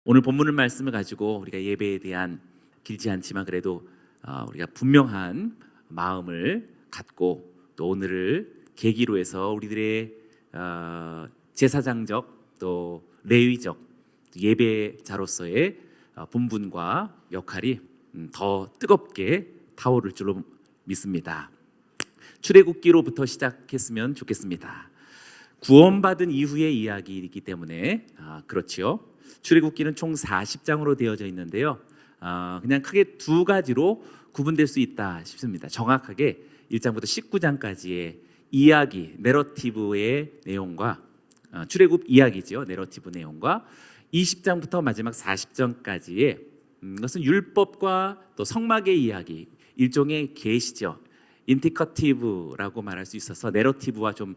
오늘 본문을 말씀을 가지고 우리가 예배에 대한 길지 않지만 그래도 우리가 분명한 마음을 갖고 또 오늘을 계기로 해서 우리들의 제사장적 또 레위적 예배자로서의 본분과 역할이 더 뜨겁게 타오를 줄로 믿습니다. 출애굽기로부터 시작했으면 좋겠습니다. 구원받은 이후의 이야기이기 때문에 그렇지요. 출애굽기는 총 40장으로 되어져 있는데요. 그냥 크게 두 가지로 구분될 수 있다 싶습니다. 정확하게 1장부터 19장까지의 이야기, 내러티브의 내용과 출애굽 이야기죠. 내러티브 내용과 20장부터 마지막 40장까지의 그것은 율법과 또 성막의 이야기, 일종의 계시죠. 인디커티브라고 말할 수 있어서 내러티브와 좀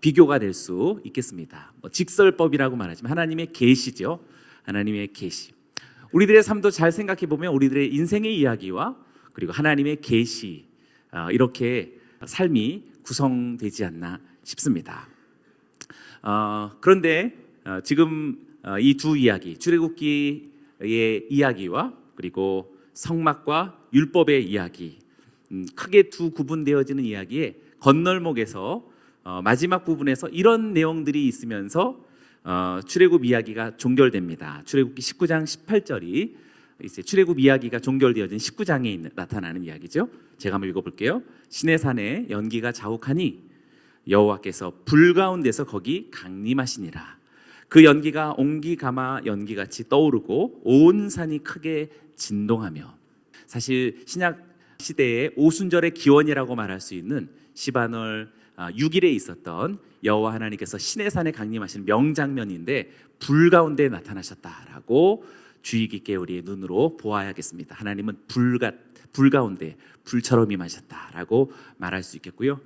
비교가 될 수 있겠습니다. 직설법이라고 말하지만 하나님의 계시죠. 하나님의 계시. 우리들의 삶도 잘 생각해 보면 우리들의 인생의 이야기와 그리고 하나님의 계시 이렇게 삶이 구성되지 않나 싶습니다. 그런데 지금 이 두 이야기, 출애굽기의 이야기와 그리고 성막과 율법의 이야기, 크게 두 구분되어지는 이야기의 건널목에서 마지막 부분에서 이런 내용들이 있으면서 출애굽 이야기가 종결됩니다. 출애굽기 19장 18절이 이제 출애굽 이야기가 종결되어진 19장에 나타나는 이야기죠. 제가 한번 읽어볼게요. 시내산에 연기가 자욱하니 여호와께서 불 가운데서 거기 강림하시니라. 그 연기가 옹기가마 연기같이 떠오르고 온 산이 크게 진동하며. 사실 신약 시대의 오순절의 기원이라고 말할 수 있는 시바널 6일에 있었던 여호와 하나님께서 시내산에 강림하시는 명장면인데 불 가운데 나타나셨다라고 주의 깊게 우리의 눈으로 보아야겠습니다. 하나님은 불 가운데 불처럼 임하셨다라고 말할 수 있겠고요.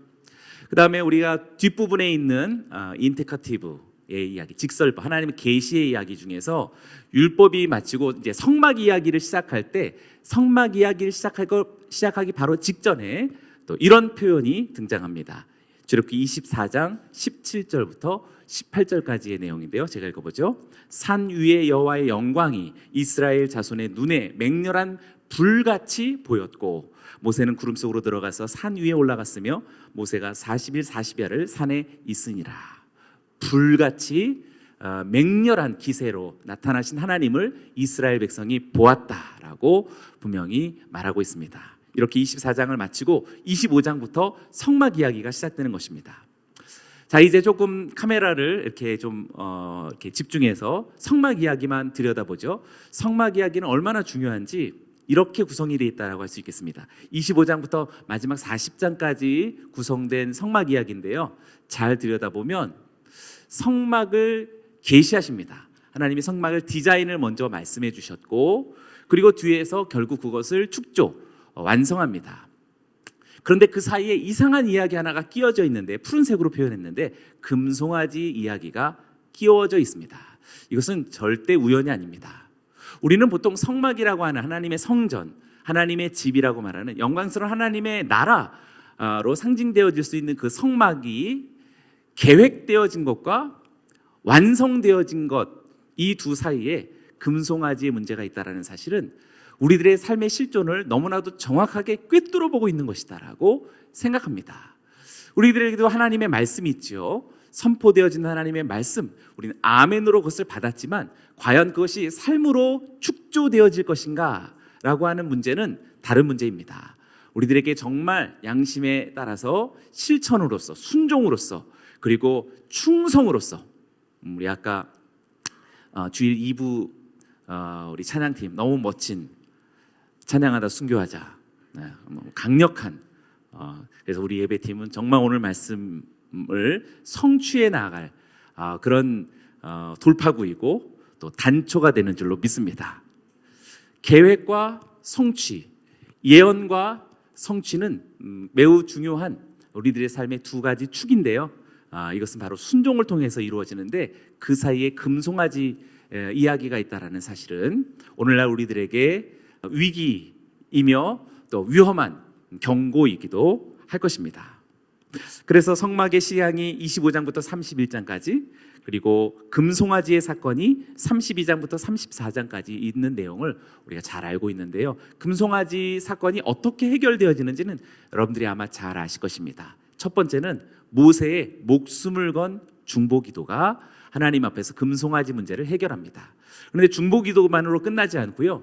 그 다음에 우리가 뒷부분에 있는 인테커티브의 이야기, 직설법, 하나님의 계시의 이야기 중에서 율법이 마치고 이제 성막 이야기를 시작할 때 성막 이야기를 시작하기 바로 직전에 또 이런 표현이 등장합니다. 출애굽기 24장 17절부터 18절까지의 내용인데요. 제가 읽어보죠. 산 위에 여호와의 영광이 이스라엘 자손의 눈에 맹렬한 불같이 보였고 모세는 구름 속으로 들어가서 산 위에 올라갔으며 모세가 40일 40야를 산에 있으니라. 불같이 맹렬한 기세로 나타나신 하나님을 이스라엘 백성이 보았다라고 분명히 말하고 있습니다. 이렇게 24장을 마치고 25장부터 성막 이야기가 시작되는 것입니다. 자, 이제 조금 카메라를 이렇게 좀 이렇게 집중해서 성막 이야기만 들여다보죠. 성막 이야기는 얼마나 중요한지 이렇게 구성이 되어 있다고 할 수 있겠습니다. 25장부터 마지막 40장까지 구성된 성막 이야기인데요. 잘 들여다보면 성막을 계시하십니다. 하나님이 성막을 디자인을 먼저 말씀해 주셨고 그리고 뒤에서 결국 그것을 축조 완성합니다. 그런데 그 사이에 이상한 이야기 하나가 끼워져 있는데 푸른색으로 표현했는데 금송아지 이야기가 끼워져 있습니다. 이것은 절대 우연이 아닙니다. 우리는 보통 성막이라고 하는 하나님의 성전, 하나님의 집이라고 말하는 영광스러운 하나님의 나라로 상징되어질 수 있는 그 성막이 계획되어진 것과 완성되어진 것, 이 두 사이에 금송아지의 문제가 있다는 사실은 우리들의 삶의 실존을 너무나도 정확하게 꿰뚫어 보고 있는 것이다라고 생각합니다. 우리들에게도 하나님의 말씀이 있죠. 선포되어진 하나님의 말씀, 우리는 아멘으로 그것을 받았지만 과연 그것이 삶으로 축조되어질 것인가 라고 하는 문제는 다른 문제입니다. 우리들에게 정말 양심에 따라서 실천으로서 순종으로서 그리고 충성으로서 우리 아까 주일 2부 우리 찬양팀 너무 멋진 찬양하다 순교하자, 강력한 그래서 우리 예배팀은 정말 오늘 말씀을 성취해 나갈 그런 돌파구이고 또 단초가 되는 줄로 믿습니다. 계획과 성취, 예언과 성취는 매우 중요한 우리들의 삶의 두 가지 축인데요. 이것은 바로 순종을 통해서 이루어지는데 그 사이에 금송아지 이야기가 있다라는 사실은 오늘날 우리들에게 위기이며 또 위험한 경고이기도 할 것입니다. 그래서 성막의 시향이 25장부터 31장까지, 그리고 금송아지의 사건이 32장부터 34장까지 있는 내용을 우리가 잘 알고 있는데요. 금송아지 사건이 어떻게 해결되어지는지는 여러분들이 아마 잘 아실 것입니다. 첫 번째는 모세의 목숨을 건 중보기도가 하나님 앞에서 금송아지 문제를 해결합니다. 그런데 중보기도만으로 끝나지 않고요,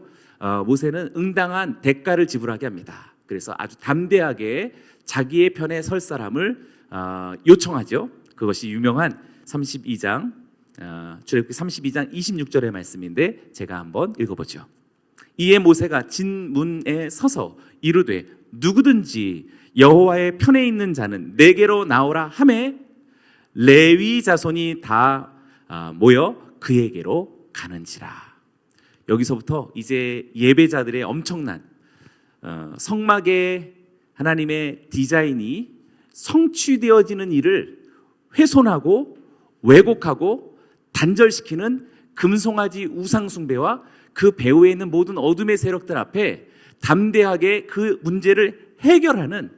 모세는 응당한 대가를 지불하게 합니다. 그래서 아주 담대하게 자기의 편에 설 사람을 요청하죠. 그것이 유명한 32장 출애굽기 32장 26절의 말씀인데 제가 한번 읽어보죠. 이에 모세가 진문에 서서 이르되 누구든지 여호와의 편에 있는 자는 내게로 나오라 하매 레위 자손이 다 모여 그에게로 가는지라. 여기서부터 이제 예배자들의 엄청난 성막의 하나님의 디자인이 성취되어지는 일을 훼손하고 왜곡하고 단절시키는 금송아지 우상숭배와 그 배후에 있는 모든 어둠의 세력들 앞에 담대하게 그 문제를 해결하는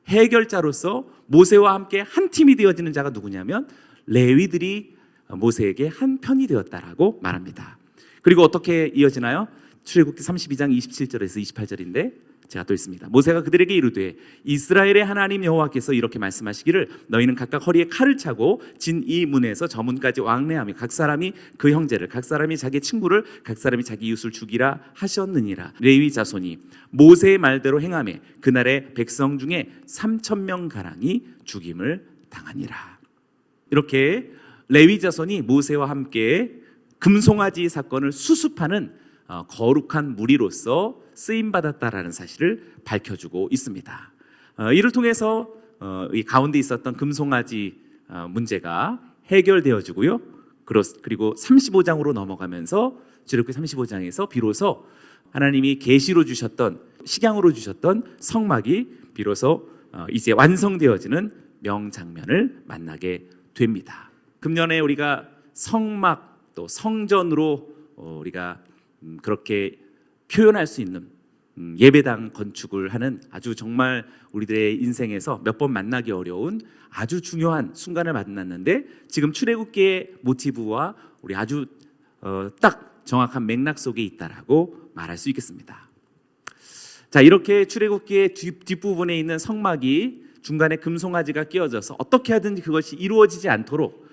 해결자로서 모세와 함께 한 팀이 되어지는 자가 누구냐면 레위들이 모세에게 한 편이 되었다라고 말합니다. 그리고 어떻게 이어지나요? 출애굽기 32장 27절에서 28절인데 제가 또 있습니다. 모세가 그들에게 이르되 이스라엘의 하나님 여호와께서 이렇게 말씀하시기를 너희는 각각 허리에 칼을 차고 진 이 문에서 저 문까지 왕래하며 각 사람이 그 형제를, 각 사람이 자기 친구를, 각 사람이 자기 이웃을 죽이라 하셨느니라. 레위 자손이 모세의 말대로 행하며 그날의 백성 중에 3,000명 가량이 죽임을 당하니라. 이렇게 레위 자손이 모세와 함께 금송아지 사건을 수습하는 거룩한 무리로서 쓰임받았다라는 사실을 밝혀주고 있습니다. 이를 통해서 이 가운데 있었던 금송아지 문제가 해결되어지고요. 그리고 35장으로 넘어가면서 출애굽기 35장에서 비로소 하나님이 계시로 주셨던, 식양으로 주셨던 성막이 비로소 이제 완성되어지는 명장면을 만나게 됩니다. 금년에 우리가 성막 또 성전으로 우리가 그렇게 표현할 수 있는 예배당 건축을 하는 아주 정말 우리들의 인생에서 몇 번 만나기 어려운 아주 중요한 순간을 만났는데, 지금 출애굽기의 모티브와 우리 아주 딱 정확한 맥락 속에 있다라고 말할 수 있겠습니다. 자, 이렇게 출애굽기의 뒷부분에 있는 성막이 중간에 금송아지가 끼어져서 어떻게 하든지 그것이 이루어지지 않도록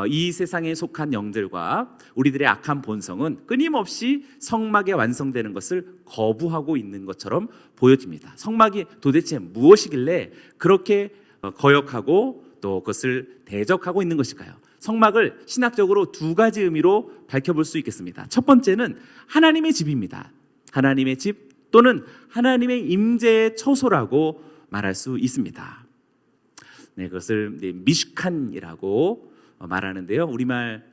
이 세상에 속한 영들과 우리들의 악한 본성은 끊임없이 성막에 완성되는 것을 거부하고 있는 것처럼 보여집니다. 성막이 도대체 무엇이길래 그렇게 거역하고 또 그것을 대적하고 있는 것일까요? 성막을 신학적으로 두 가지 의미로 밝혀볼 수 있겠습니다. 첫 번째는 하나님의 집입니다. 하나님의 집 또는 하나님의 임재의 처소라고 말할 수 있습니다. 네, 그것을 미슈칸이라고 말하는데요. 우리말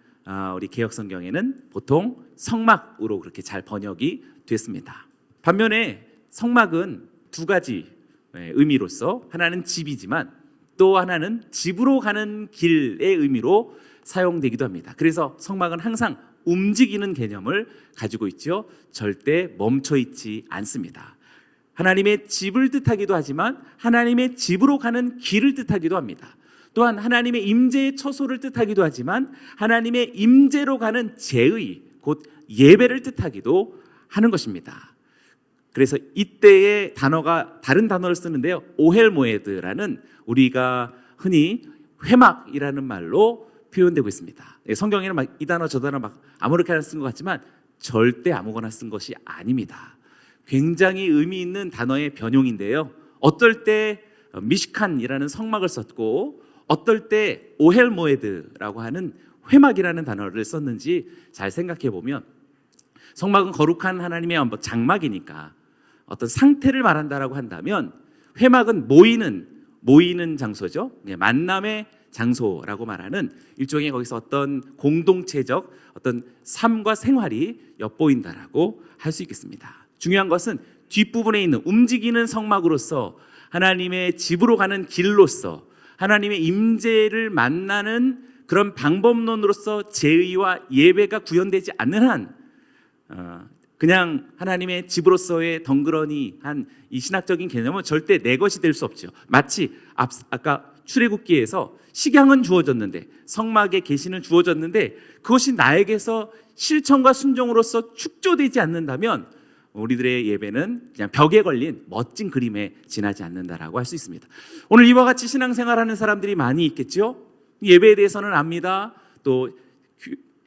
우리 개역 성경에는 보통 성막으로 그렇게 잘 번역이 됐습니다. 반면에 성막은 두 가지 의미로서 하나는 집이지만 또 하나는 집으로 가는 길의 의미로 사용되기도 합니다. 그래서 성막은 항상 움직이는 개념을 가지고 있죠. 절대 멈춰 있지 않습니다. 하나님의 집을 뜻하기도 하지만 하나님의 집으로 가는 길을 뜻하기도 합니다. 또한 하나님의 임재의 처소를 뜻하기도 하지만 하나님의 임재로 가는 제의, 곧 예배를 뜻하기도 하는 것입니다. 그래서 이때의 단어가 다른 단어를 쓰는데요. 오헬모에드라는 우리가 흔히 회막이라는 말로 표현되고 있습니다. 성경에는 막 이 단어 저 단어 막 아무렇게나 쓴 것 같지만 절대 아무거나 쓴 것이 아닙니다. 굉장히 의미 있는 단어의 변용인데요. 어떨 때 미시칸이라는 성막을 썼고 어떨 때 오헬모에드라고 하는 회막이라는 단어를 썼는지 잘 생각해 보면, 성막은 거룩한 하나님의 장막이니까 어떤 상태를 말한다라고 한다면 회막은 모이는 장소죠. 만남의 장소라고 말하는 일종의 거기서 어떤 공동체적 어떤 삶과 생활이 엿보인다라고 할 수 있겠습니다. 중요한 것은 뒷부분에 있는 움직이는 성막으로서 하나님의 집으로 가는 길로서 하나님의 임재를 만나는 그런 방법론으로서 제의와 예배가 구현되지 않는 한 그냥 하나님의 집으로서의 덩그러니 한 이 신학적인 개념은 절대 내 것이 될 수 없죠. 마치 아까 출애굽기에서 식양은 주어졌는데, 성막의 계시는 주어졌는데, 그것이 나에게서 실천과 순종으로서 축조되지 않는다면 우리들의 예배는 그냥 벽에 걸린 멋진 그림에 지나지 않는다라고 할 수 있습니다. 오늘 이와 같이 신앙생활하는 사람들이 많이 있겠죠. 예배에 대해서는 압니다. 또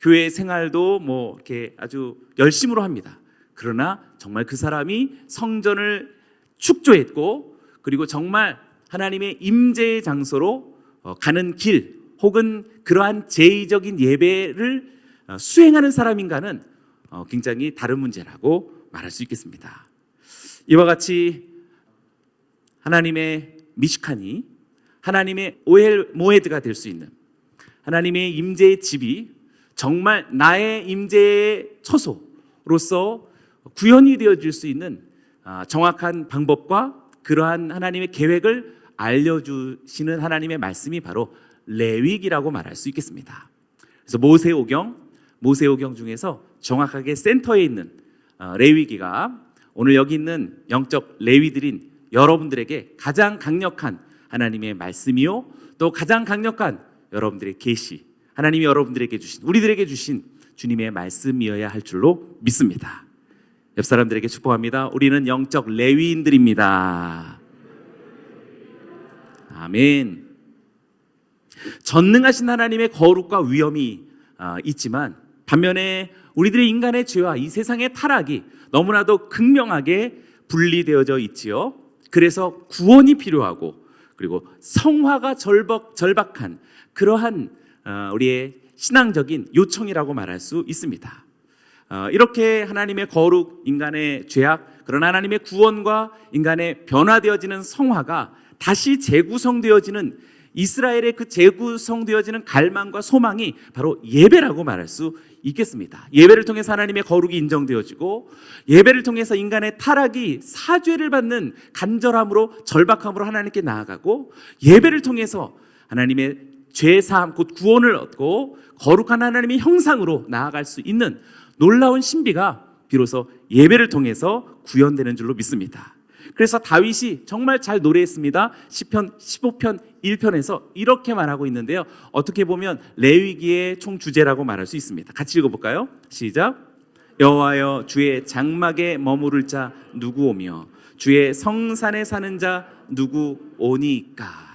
교회 생활도 뭐 이렇게 아주 열심으로 합니다. 그러나 정말 그 사람이 성전을 축조했고, 그리고 정말 하나님의 임재의 장소로 가는 길, 혹은 그러한 제의적인 예배를 수행하는 사람인가는 굉장히 다른 문제라고 말할 수 있겠습니다. 이와 같이 하나님의 미시칸이 하나님의 오헬 모에드가 될 수 있는, 하나님의 임재의 집이 정말 나의 임재의 처소로서 구현이 되어질 수 있는 정확한 방법과 그러한 하나님의 계획을 알려주시는 하나님의 말씀이 바로 레위기라고 말할 수 있겠습니다. 그래서 모세오경 중에서 정확하게 센터에 있는 레위기가 오늘 여기 있는 영적 레위들인 여러분들에게 가장 강력한 하나님의 말씀이요, 또 가장 강력한 여러분들의 계시, 하나님이 여러분들에게 주신, 우리들에게 주신 주님의 말씀이어야 할 줄로 믿습니다. 옆 사람들에게 축복합니다. 우리는 영적 레위인들입니다. 아멘. 전능하신 하나님의 거룩과 위엄이 있지만, 반면에 우리들의 인간의 죄와 이 세상의 타락이 너무나도 극명하게 분리되어져 있지요. 그래서 구원이 필요하고, 그리고 성화가 절박한 그러한 우리의 신앙적인 요청이라고 말할 수 있습니다. 이렇게 하나님의 거룩, 인간의 죄악, 그러나 하나님의 구원과 인간의 변화되어지는 성화가 다시 재구성되어지는, 이스라엘의 그 재구성되어지는 갈망과 소망이 바로 예배라고 말할 수 있겠습니다. 예배를 통해서 하나님의 거룩이 인정되어지고, 예배를 통해서 인간의 타락이 사죄를 받는 간절함으로, 절박함으로 하나님께 나아가고, 예배를 통해서 하나님의 죄사함 곧 구원을 얻고 거룩한 하나님의 형상으로 나아갈 수 있는 놀라운 신비가 비로소 예배를 통해서 구현되는 줄로 믿습니다. 그래서 다윗이 정말 잘 노래했습니다. 시편 15편 1편에서 이렇게 말하고 있는데요, 어떻게 보면 레위기의 총주제라고 말할 수 있습니다. 같이 읽어볼까요? 시작. 여호와여, 주의 장막에 머무를 자 누구 오며 주의 성산에 사는 자 누구 오니까.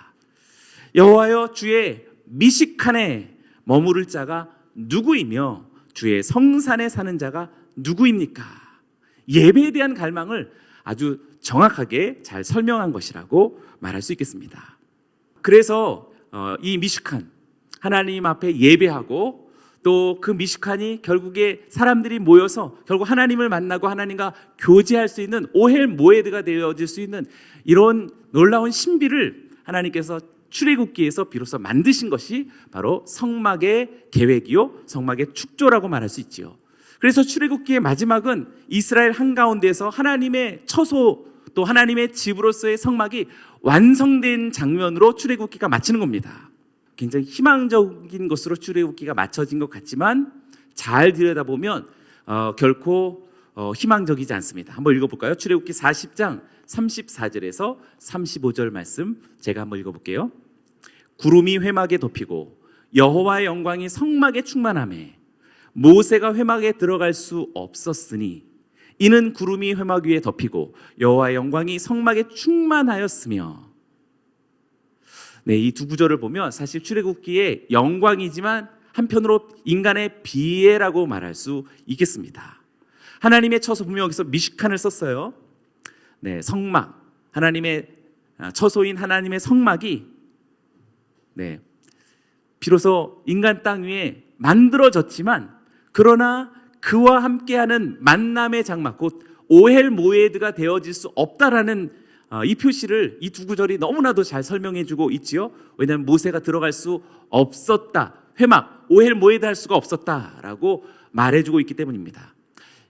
여호와여, 주의 미식칸에 머무를 자가 누구이며 주의 성산에 사는 자가 누구입니까? 예배에 대한 갈망을 아주 정확하게 잘 설명한 것이라고 말할 수 있겠습니다. 그래서 이 미식칸, 하나님 앞에 예배하고, 또 그 미식칸이 결국에 사람들이 모여서 결국 하나님을 만나고 하나님과 교제할 수 있는 오헬 모에드가 되어질 수 있는 이런 놀라운 신비를 하나님께서 출애굽기에서 비로소 만드신 것이 바로 성막의 계획이요, 성막의 축조라고 말할 수 있지요. 그래서 출애굽기의 마지막은 이스라엘 한가운데에서 하나님의 처소, 또 하나님의 집으로서의 성막이 완성된 장면으로 출애굽기가 마치는 겁니다. 굉장히 희망적인 것으로 출애굽기가 마쳐진 것 같지만, 잘 들여다보면 결코 희망적이지 않습니다. 한번 읽어볼까요? 출애굽기 40장 34절에서 35절 말씀 제가 한번 읽어볼게요. 구름이 회막에 덮이고 여호와의 영광이 성막에 충만하매 모세가 회막에 들어갈 수 없었으니, 이는 구름이 회막 위에 덮이고 여호와의 영광이 성막에 충만하였으며. 네, 이 두 구절을 보면 사실 출애굽기의 영광이지만 한편으로 인간의 비애라고 말할 수 있겠습니다. 하나님의 처소, 분명 여기서 미식칸을 썼어요. 네, 성막, 하나님의 처소인 하나님의 성막이 비로소 인간 땅 위에 만들어졌지만, 그러나 그와 함께하는 만남의 장막, 곧 오헬 모에드가 되어질 수 없다라는 이 표시를 이 두 구절이 너무나도 잘 설명해주고 있지요. 왜냐하면 모세가 들어갈 수 없었다, 회막, 오헬 모에드 할 수가 없었다라고 말해주고 있기 때문입니다.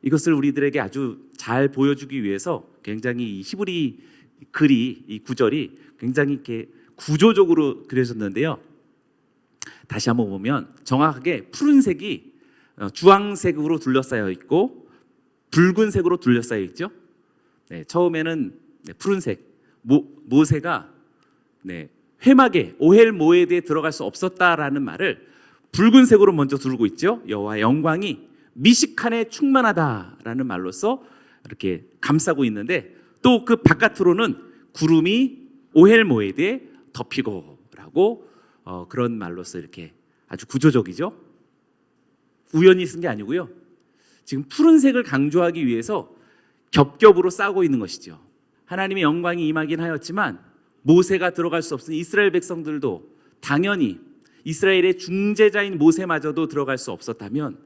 이것을 우리들에게 아주 잘 보여주기 위해서 굉장히 이 히브리 글이, 이 구절이 굉장히 이렇게 구조적으로 그려졌는데요. 다시 한번 보면 정확하게 푸른색이 주황색으로 둘러싸여 있고 붉은색으로 둘러싸여 있죠. 네, 처음에는 푸른색, 모세가 회막에 오헬 모에드에 들어갈 수 없었다라는 말을 붉은색으로 먼저 두르고 있죠. 여호와의 영광이 미식칸에 충만하다라는 말로서 이렇게 감싸고 있는데, 또 그 바깥으로는 구름이 오헬 모에드에 덮이고라고 그런 말로서 이렇게 아주 구조적이죠. 우연히 쓴 게 아니고요. 지금 푸른색을 강조하기 위해서 겹겹으로 싸고 있는 것이죠. 하나님의 영광이 임하긴 하였지만 모세가 들어갈 수 없은 이스라엘 백성들도 당연히 이스라엘의 중재자인 모세마저도 들어갈 수 없었다면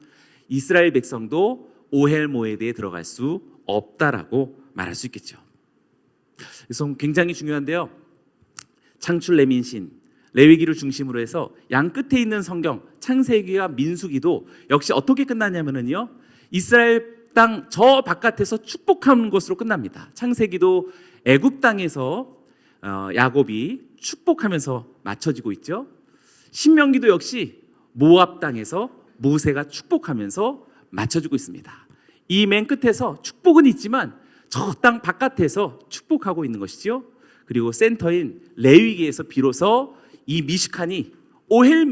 이스라엘 백성도 오헬 모에드에 들어갈 수 없다라고 말할 수 있겠죠. 그래서 굉장히 중요한데요. 창출 레민신, 레위기를 중심으로 해서 양 끝에 있는 성경 창세기와 민수기도 역시 어떻게 끝나냐면요, 이스라엘 땅 저 바깥에서 축복하는 것으로 끝납니다. 창세기도 애굽 땅에서 야곱이 축복하면서 맞춰지고 있죠. 신명기도 역시 모압 땅에서 모세가 축복하면서 맞춰지고 있습니다. 이 맨 끝에서 축복은 있지만 저 땅 바깥에서 축복하고 있는 것이죠. 그리고 센터인 레위기에서 비로소 이 미식칸이 오헬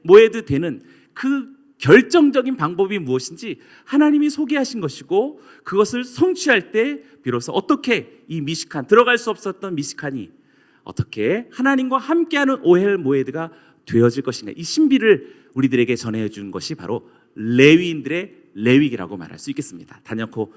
모에드 되는 그 결정적인 방법이 무엇인지 하나님이 소개하신 것이고, 그것을 성취할 때 비로소 어떻게 이 미식칸, 들어갈 수 없었던 미식칸이 어떻게 하나님과 함께하는 오헬 모에드가 되어질 것인가, 이 신비를 우리들에게 전해준 것이 바로 레위인들의 레위기라고 말할 수 있겠습니다. 단연코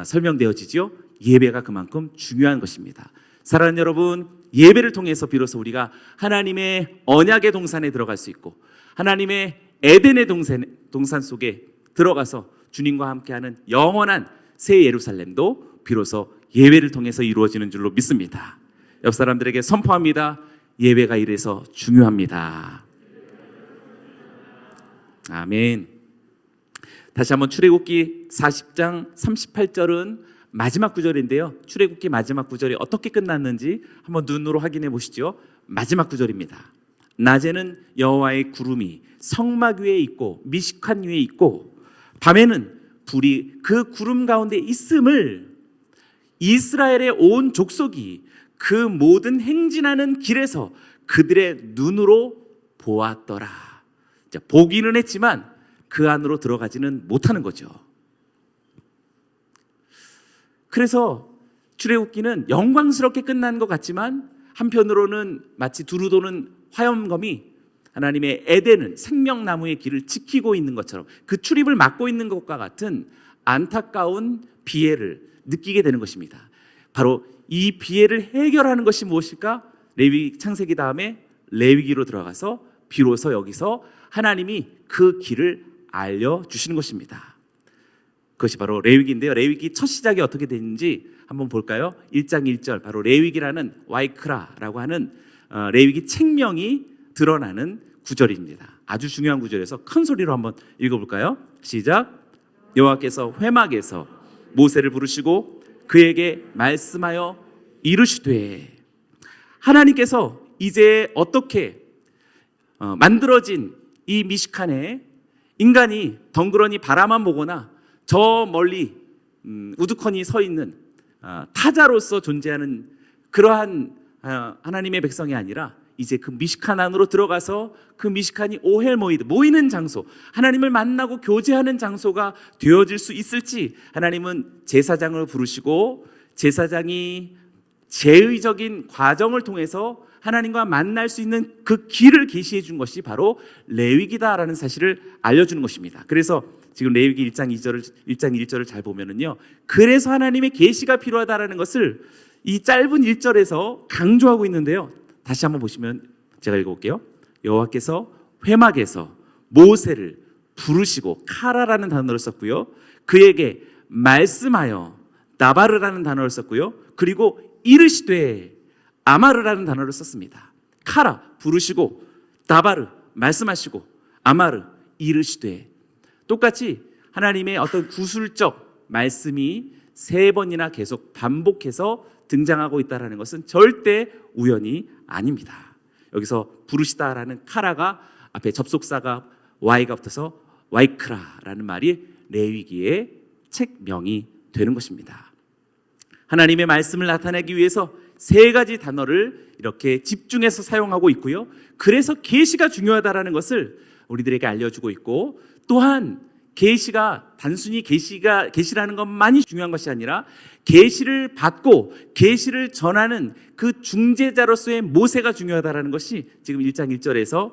설명되어지죠. 예배가 그만큼 중요한 것입니다. 사랑하는 여러분, 예배를 통해서 비로소 우리가 하나님의 언약의 동산에 들어갈 수 있고 하나님의 에덴의 동산 속에 들어가서 주님과 함께하는 영원한 새 예루살렘도 비로소 예배를 통해서 이루어지는 줄로 믿습니다. 옆 사람들에게 선포합니다. 예배가 이래서 중요합니다. 아멘. 다시 한번 출애굽기 40장 38절은 마지막 구절인데요. 출애굽기 마지막 구절이 어떻게 끝났는지 한번 눈으로 확인해 보시죠. 마지막 구절입니다. 낮에는 여호와의 구름이 성막 위에 있고 미식칸 위에 있고 밤에는 불이 그 구름 가운데 있음을 이스라엘의 온 족속이 그 모든 행진하는 길에서 그들의 눈으로 보았더라. 자, 보기는 했지만 그 안으로 들어가지는 못하는 거죠. 그래서 출애굽기는 영광스럽게 끝난 것 같지만 한편으로는 마치 두루 도는 화염검이 하나님의 에덴은 생명나무의 길을 지키고 있는 것처럼 그 출입을 막고 있는 것과 같은 안타까운 비애를 느끼게 되는 것입니다. 바로 이 비애를 해결하는 것이 무엇일까? 레위 창세기 다음에 레위기로 들어가서 비로소 여기서 하나님이 그 길을 알려주시는 것입니다. 그것이 바로 레위기인데요. 레위기 첫 시작이 어떻게 되는지 한번 볼까요? 1장 1절, 바로 레위기라는 와이크라라고 하는 레위기 책명이 드러나는 구절입니다. 아주 중요한 구절에서 큰 소리로 한번 읽어볼까요? 시작. 여호와께서 회막에서 모세를 부르시고 그에게 말씀하여 이르시되, 하나님께서 이제 어떻게 만들어진 이 미식칸에 인간이 덩그러니 바라만 보거나 저 멀리 우두커니 서 있는 타자로서 존재하는 그러한 하나님의 백성이 아니라 이제 그 미식칸 안으로 들어가서 그 미식칸이 오헬 모이드, 모이는 장소, 하나님을 만나고 교제하는 장소가 되어질 수 있을지 하나님은 제사장을 부르시고 제사장이 제의적인 과정을 통해서 하나님과 만날 수 있는 그 길을 계시해 준 것이 바로 레위기다라는 사실을 알려주는 것입니다. 그래서 지금 레위기 1장 1절을 잘 보면은요, 그래서 하나님의 계시가 필요하다라는 것을 이 짧은 1절에서 강조하고 있는데요. 다시 한번 보시면 제가 읽어볼게요. 여호와께서 회막에서 모세를 부르시고 카라라는 단어를 썼고요, 그에게 말씀하여 나바르라는 단어를 썼고요, 그리고 이르시되 아마르라는 단어를 썼습니다. 카라 부르시고, 나바르 말씀하시고, 아마르 이르시되. 똑같이 하나님의 어떤 구술적 말씀이 3번이나 계속 반복해서 등장하고 있다는 것은 절대 우연이 아닙니다. 여기서 부르시다라는 카라가 앞에 접속사가 Y가 붙어서 와이크라라는 말이 레위기의 책명이 되는 것입니다. 하나님의 말씀을 나타내기 위해서 세 가지 단어를 이렇게 집중해서 사용하고 있고요. 그래서 계시가 중요하다라는 것을 우리들에게 알려주고 있고, 또한 계시가 단순히 계시라는 것만이 중요한 것이 아니라 계시를 받고 계시를 전하는 그 중재자로서의 모세가 중요하다라는 것이 지금 1장 1절에서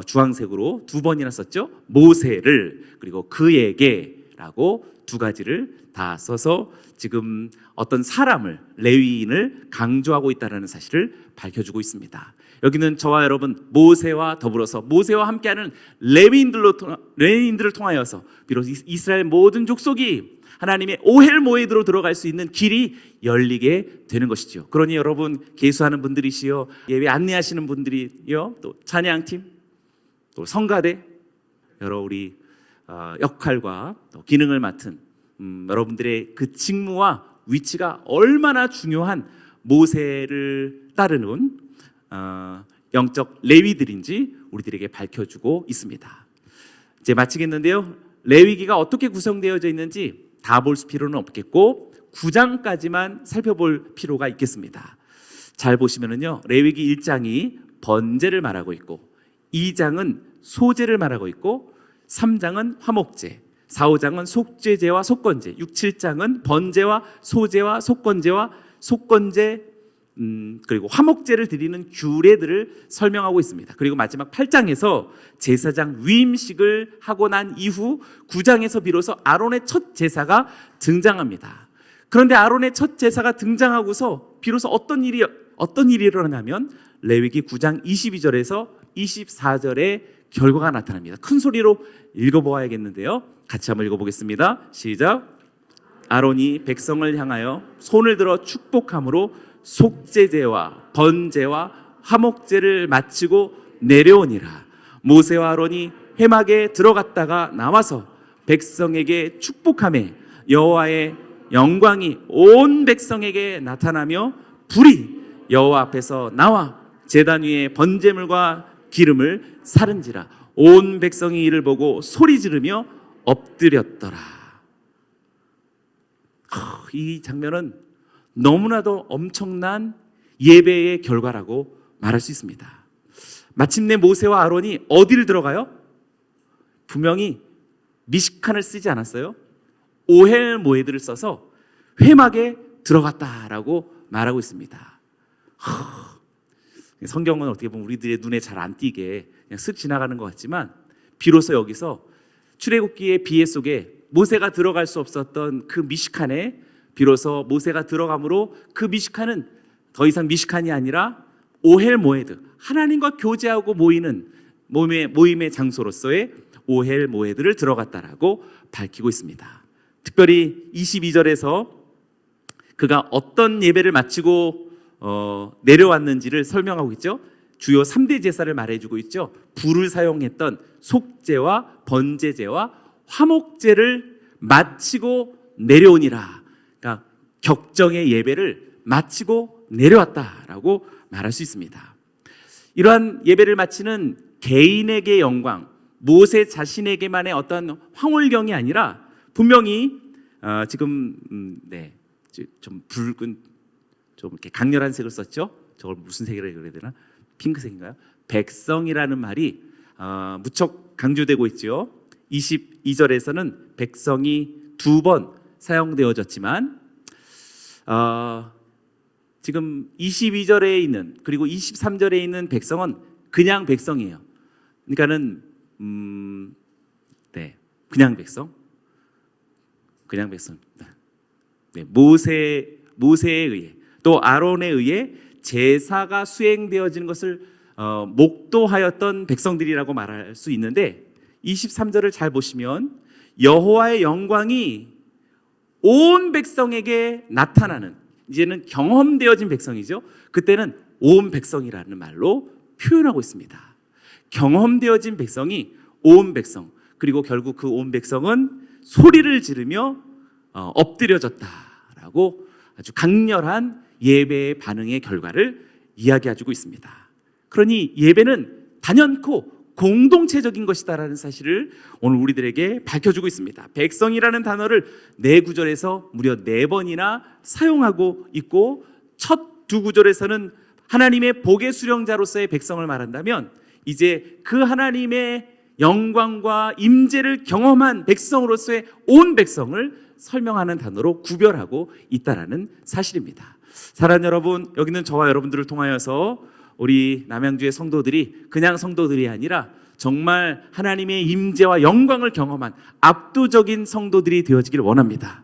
주황색으로 두 번이나 썼죠. 모세를, 그리고 그에게라고 두 가지를 다 써서 지금 어떤 사람을, 레위인을 강조하고 있다는 사실을 밝혀주고 있습니다. 여기는 저와 여러분 모세와 더불어서 모세와 함께하는 레위인들을 통하여서 비로소 이스라엘 모든 족속이 하나님의 오헬 모에드로 들어갈 수 있는 길이 열리게 되는 것이죠. 그러니 여러분 계수하는 분들이시요, 예배 안내하시는 분들이요, 또 찬양팀, 또 성가대, 여러 우리 역할과 또 기능을 맡은 여러분들의 그 직무와 위치가 얼마나 중요한 모세를 따르는 영적 레위들인지 우리들에게 밝혀주고 있습니다. 이제 마치겠는데요. 레위기가 어떻게 구성되어져 있는지 다 볼 필요는 없겠고 9장까지만 살펴볼 필요가 있겠습니다. 잘 보시면은요, 레위기 1장이 번제를 말하고 있고 2장은 소제를 말하고 있고 3장은 화목제, 4, 5장은 속죄제와 속건제, 6, 7장은 번제와 소제와 속건제 그리고 화목제를 드리는 규례들을 설명하고 있습니다. 그리고 마지막 8장에서 제사장 위임식을 하고 난 이후 9장에서 비로소 아론의 첫 제사가 등장합니다. 그런데 아론의 첫 제사가 등장하고서 비로소 어떤 일이 일어나냐면 레위기 9장 22절에서 24절의 결과가 나타납니다. 큰 소리로 읽어보아야겠는데요. 같이 한번 읽어보겠습니다. 시작. 아론이 백성을 향하여 손을 들어 축복함으로 속죄제와 번제와 화목제를 마치고 내려오니라. 모세와 아론이 회막에 들어갔다가 나와서 백성에게 축복하며 여호와의 영광이 온 백성에게 나타나며 불이 여호와 앞에서 나와 제단 위에 번제물과 기름을 사른지라. 온 백성이 이를 보고 소리 지르며 엎드렸더라. 이 장면은 너무나도 엄청난 예배의 결과라고 말할 수 있습니다. 마침내 모세와 아론이 어디를 들어가요? 분명히 미식칸을 쓰지 않았어요. 오헬 모에드를 써서 회막에 들어갔다라고 말하고 있습니다. 성경은 어떻게 보면 우리들의 눈에 잘 안 띄게 그냥 쓱 지나가는 것 같지만 비로소 여기서 출애굽기의 비애 속에 모세가 들어갈 수 없었던 그 미식칸에 비로소 모세가 들어감으로 그 미식칸은 더 이상 미식칸이 아니라 오헬 모에드, 하나님과 교제하고 모이는 모임의 장소로서의 오헬 모에드를 들어갔다라고 밝히고 있습니다. 특별히 22절에서 그가 어떤 예배를 마치고 내려왔는지를 설명하고 있죠. 주요 3대 제사를 말해주고 있죠. 불을 사용했던 속제와 번제제와 화목제를 마치고 내려오니라. 그러니까 격정의 예배를 마치고 내려왔다라고 말할 수 있습니다. 이러한 예배를 마치는 개인에게 영광, 모세 자신에게만의 어떤 황홀경이 아니라 분명히 지금 좀 붉은 좀 이렇게 강렬한 색을 썼죠. 저걸 무슨 색이라고 그래야 되나? 핑크색인가요? 백성이라는 말이 무척 강조되고 있죠. 22절에서는 백성이 2번 사용되어졌지만 지금 22절에 있는 그리고 23절에 있는 백성은 그냥 백성이에요. 그러니까는 그냥 백성. 네, 모세에 의해 또 아론에 의해 제사가 수행되어지는 것을 목도하였던 백성들이라고 말할 수 있는데 23절을 잘 보시면 여호와의 영광이 온 백성에게 나타나는, 이제는 경험되어진 백성이죠. 그때는 온 백성이라는 말로 표현하고 있습니다. 경험되어진 백성이 온 백성, 그리고 결국 그 온 백성은 소리를 지르며 엎드려졌다라고 아주 강렬한 예배의 반응의 결과를 이야기해주고 있습니다. 그러니 예배는 단연코 공동체적인 것이다라는 사실을 오늘 우리들에게 밝혀주고 있습니다. 백성이라는 단어를 내 구절에서 무려 4번이나 사용하고 있고 첫 두 구절에서는 하나님의 복의 수령자로서의 백성을 말한다면, 이제 그 하나님의 영광과 임재를 경험한 백성으로서의 온 백성을 설명하는 단어로 구별하고 있다라는 사실입니다. 사랑하는 여러분, 여기는 저와 여러분들을 통하여서 우리 남양주의 성도들이 그냥 성도들이 아니라 정말 하나님의 임재와 영광을 경험한 압도적인 성도들이 되어지길 원합니다.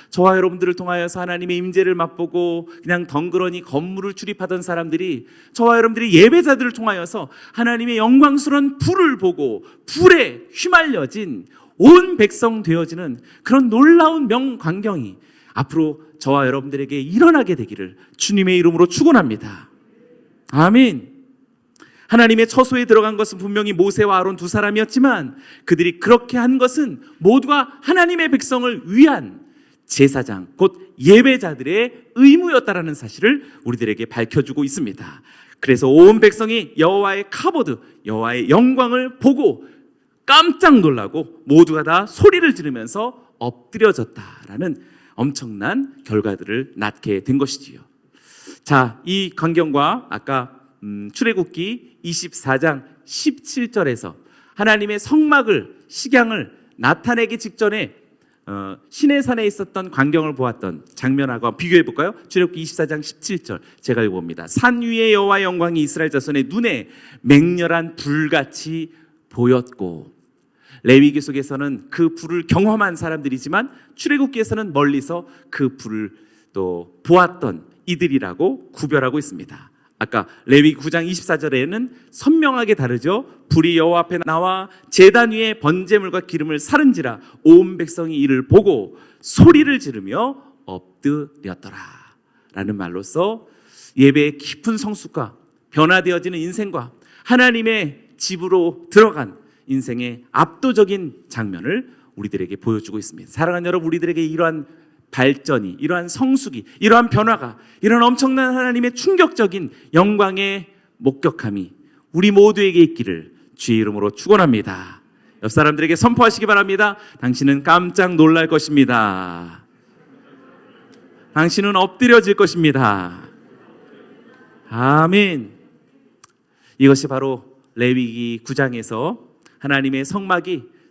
저와 여러분들을 통하여서 하나님의 임재를 맛보고 그냥 덩그러니 건물을 출입하던 사람들이 저와 여러분들이 예배자들을 통하여서 하나님의 영광스러운 불을 보고 불에 휘말려진 온 백성 되어지는 그런 놀라운 명광경이 앞으로 저와 여러분들에게 일어나게 되기를 주님의 이름으로 축원합니다. 아멘. 하나님의 처소에 들어간 것은 분명히 모세와 아론 두 사람이었지만 그들이 그렇게 한 것은 모두가 하나님의 백성을 위한 제사장, 곧 예배자들의 의무였다라는 사실을 우리들에게 밝혀주고 있습니다. 그래서 온 백성이 여호와의 카보드, 여호와의 영광을 보고 깜짝 놀라고 모두가 다 소리를 지르면서 엎드려졌다라는 엄청난 결과들을 낳게 된 것이지요. 자, 이 광경과 아까 출애굽기 24장 17절에서 하나님의 성막을, 식양을 나타내기 직전에 시내산에 있었던 광경을 보았던 장면하고 비교해 볼까요? 출애굽기 24장 17절 제가 읽어봅니다. 산 위에 여호와의 영광이 이스라엘 자손의 눈에 맹렬한 불같이 보였고, 레위기 속에서는 그 불을 경험한 사람들이지만 출애굽기에서는 멀리서 그 불을 또 보았던 이들이라고 구별하고 있습니다. 아까 레위기 9장 24절에는 선명하게 다르죠. 불이 여호와 앞에 나와 제단 위에 번제물과 기름을 사른지라 온 백성이 이를 보고 소리를 지르며 엎드렸더라 라는 말로써 예배의 깊은 성숙과 변화되어지는 인생과 하나님의 집으로 들어간 인생의 압도적인 장면을 우리들에게 보여주고 있습니다. 사랑하는 여러분, 우리들에게 이러한 발전이, 이러한 성숙이, 이러한 변화가, 이러한 엄청난 하나님의 충격적인 영광의 목격함이 우리 모두에게 있기를 주의 이름으로 축원합니다. 옆 사람들에게 선포하시기 바랍니다. 당신은 깜짝 놀랄 것입니다. 당신은 엎드려질 것입니다. 아멘. 이것이 바로 레위기 9장에서 하나님의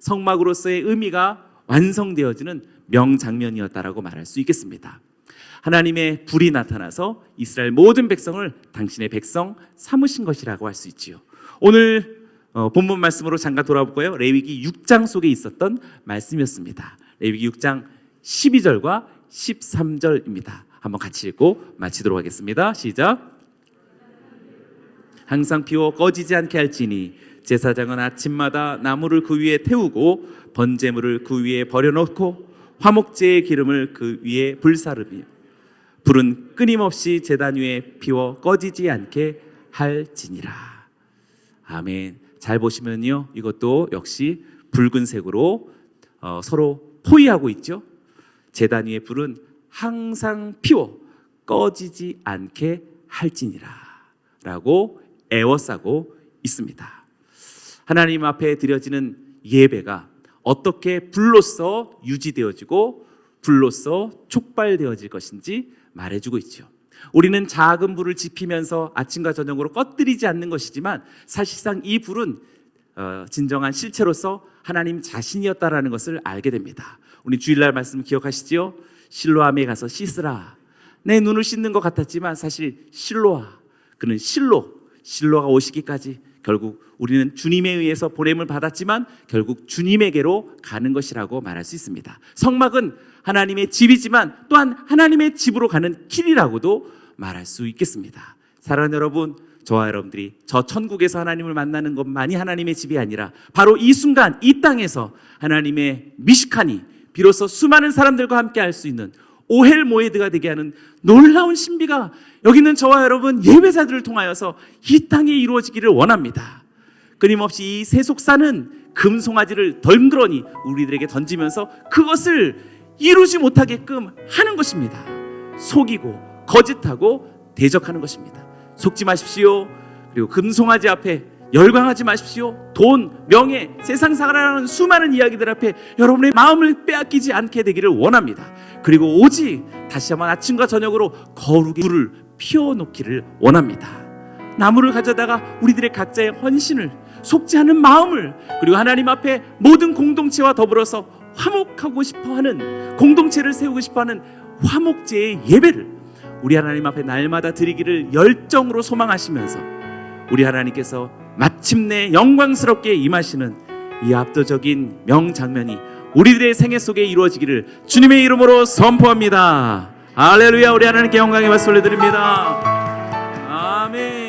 성막으로서의 의미가 완성되어지는 명장면이었다라고 말할 수 있겠습니다. 하나님의 불이 나타나서 이스라엘 모든 백성을 당신의 백성 삼으신 것이라고 할 수 있지요. 오늘 본문 말씀으로 잠깐 돌아볼까요? 레위기 6장 속에 있었던 말씀이었습니다. 레위기 6장 12절과 13절입니다. 한번 같이 읽고 마치도록 하겠습니다. 시작. 항상 피워 꺼지지 않게 할지니 제사장은 아침마다 나무를 그 위에 태우고 번제물을 그 위에 버려놓고 화목제의 기름을 그 위에 불사르며 불은 끊임없이 제단 위에 피워 꺼지지 않게 할지니라. 아멘. 잘 보시면요, 이것도 역시 붉은색으로 서로 포위하고 있죠. 제단 위의 불은 항상 피워 꺼지지 않게 할지니라 라고 애워싸고 있습니다. 하나님 앞에 드려지는 예배가 어떻게 불로써 유지되어지고 불로써 촉발되어질 것인지 말해주고 있죠. 우리는 작은 불을 지피면서 아침과 저녁으로 꺼뜨리지 않는 것이지만 사실상 이 불은 진정한 실체로서 하나님 자신이었다라는 것을 알게 됩니다. 우리 주일날 말씀 기억하시지요? 실로암에 가서 씻으라. 내 눈을 씻는 것 같았지만 사실 실로아, 그는 실로가 오시기까지 결국 우리는 주님에 의해서 보냄을 받았지만 결국 주님에게로 가는 것이라고 말할 수 있습니다. 성막은 하나님의 집이지만 또한 하나님의 집으로 가는 길이라고도 말할 수 있겠습니다. 사랑하는 여러분, 저와 여러분들이 저 천국에서 하나님을 만나는 것만이 하나님의 집이 아니라 바로 이 순간 이 땅에서 하나님의 미식하니 비로소 수많은 사람들과 함께 할 수 있는 오헬 모에드가 되게 하는 놀라운 신비가 여기 있는 저와 여러분 예배자들을 통하여서 이 땅에 이루어지기를 원합니다. 끊임없이 이 세속사는 금송아지를 덩그러니 우리들에게 던지면서 그것을 이루지 못하게끔 하는 것입니다. 속이고 거짓하고 대적하는 것입니다. 속지 마십시오. 그리고 금송아지 앞에 열광하지 마십시오. 돈, 명예, 세상 살아가는 수많은 이야기들 앞에 여러분의 마음을 빼앗기지 않게 되기를 원합니다. 그리고 오직 다시 한번 아침과 저녁으로 거룩의 불을 피워놓기를 원합니다. 나무를 가져다가 우리들의 각자의 헌신을, 속지 않은 마음을, 그리고 하나님 앞에 모든 공동체와 더불어서 화목하고 싶어하는, 공동체를 세우고 싶어하는 화목제의 예배를 우리 하나님 앞에 날마다 드리기를 열정으로 소망하시면서 우리 하나님께서 마침내 영광스럽게 임하시는 이 압도적인 명장면이 우리들의 생애 속에 이루어지기를 주님의 이름으로 선포합니다. 할렐루야. 우리 하나님께 영광의 박수 올려드립니다. 아멘.